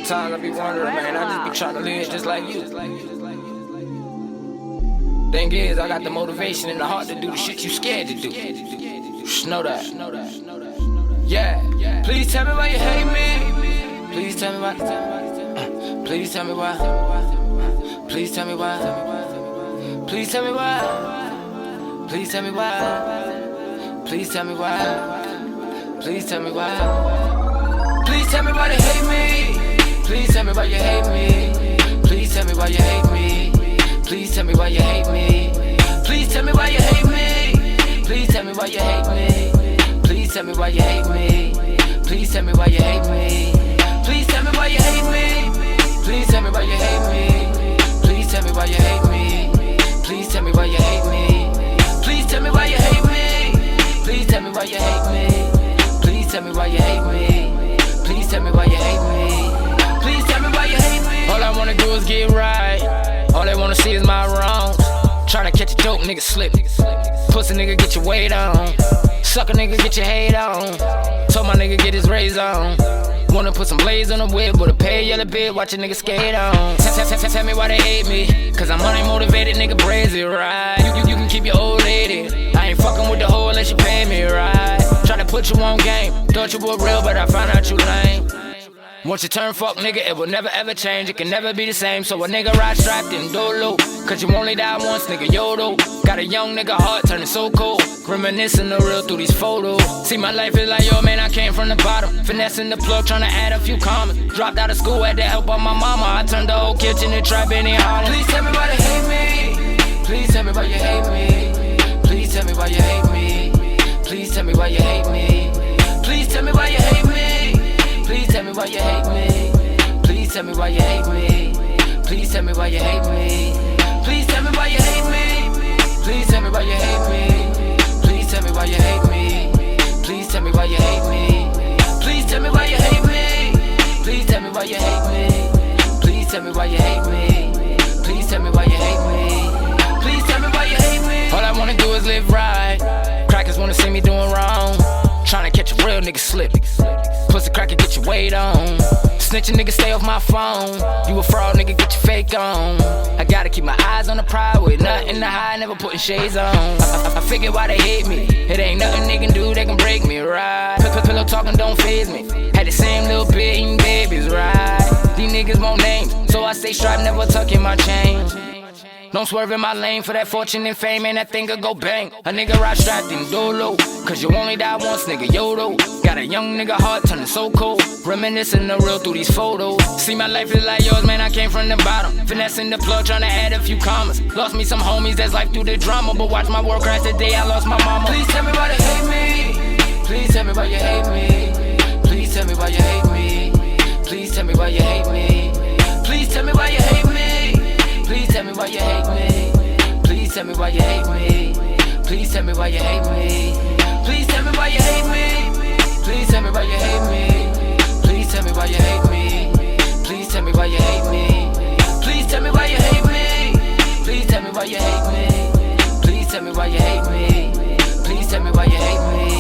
Sometimes I be wondering, man, I just be trying to live just like you. Thing is, I got the motivation and the heart to do the shit you scared to do. Just know that. Yeah. Please tell me why you hate me. Please tell me why. Please tell me why. Please tell me why. Please tell me why. Please tell me why. Please tell me why. Please tell me why. Please tell me why they hate me. Please tell me why you hate me. Please tell me why you hate me. Please tell me why you hate me. Please tell me why you hate me. Please tell me why you hate me. Please tell me why you hate me. Please tell me why you hate me. Please tell me why you hate me. Please tell me why you hate me. Please tell me why you hate me. Please tell me why you hate me. Please tell me why you hate me. Please tell me why you hate me. Please tell me why you hate me. Please tell me why you hate me. Please tell me why you hate me. All I wanna do is get right. All they wanna see is my wrongs. Tryna catch a joke, nigga slip. Pussy nigga, get your weight on. Sucker nigga, get your hate on. Told my nigga get his raise on. Wanna put some blaze on the whip with a pale yellow bit, watch a nigga skate on. Tell me why they hate me, cause I'm money motivated, nigga brazy, right? You can keep your old lady, I ain't fucking with the hoe unless you pay me, right? Tryna put you on game, thought you were real, but I found out you lame. Once you turn fuck, nigga, it will never ever change. It can never be the same. So a nigga ride strapped in dolo, cause you only die once, nigga, YOLO. Got a young nigga heart turning so cold, reminiscing the real through these photos. See, my life is like, yo, man, I came from the bottom, finessing the plug, trying to add a few commas. Dropped out of school, had to help out my mama. I turned the whole kitchen to trap in Harlem. Please tell me why they hate me. Please tell me why you hate me. Please tell me why you hate me. Please tell me why you hate me. Please tell me why you hate me. Please tell me why you hate me. Please tell me why you hate me. Please tell me why you hate me. Please tell me why you hate me. Please tell me why you hate me. Please tell me why you hate me. Please tell me why you hate me. Please tell me why you hate me. Please tell me why you hate me. Please tell me why you hate me. Please tell me why you hate me. Please tell me why you hate me. All I wanna do is live right. Crackers wanna see me doing wrong. Tryna catch a real nigga slip. Pussy cracker, get your weight on. Snitching nigga, stay off my phone. You a fraud nigga, get your fake on. I gotta keep my eyes on the prize with nothing to hide, never putting shades on. I figured why they hate me. It ain't nothing they can do, they can break me, right? Pillow talking don't faze me. Had the same little bit eating babies, right? These niggas won't name, so I stay strapped, never tucking my chain. Don't swerve in my lane for that fortune and fame, and that thing'll go bang. A nigga ride strapped in dolo, cause you only die once, nigga, YOLO. Got a young nigga heart turning so cold, reminiscing the real through these photos. See, my life is like yours, man, I came from the bottom, finessing the plug, trying to add a few commas. Lost me some homies, that's life through the drama, but watch my work crash the day I lost my mama. Please tell me why they hate me. Please tell me why you hate me. Please tell me why you hate me. Please tell me why you hate me. Please tell me why you hate me. Please tell me why you hate me. Please tell me why you hate me. Please tell me why you hate me. Please tell me why you hate me. Please tell me why you hate me. Please tell me why you hate me. Please tell me why you hate me. Please tell me why you hate me. Please tell me why you hate me. Please tell me why you hate me. Please tell me why you hate me.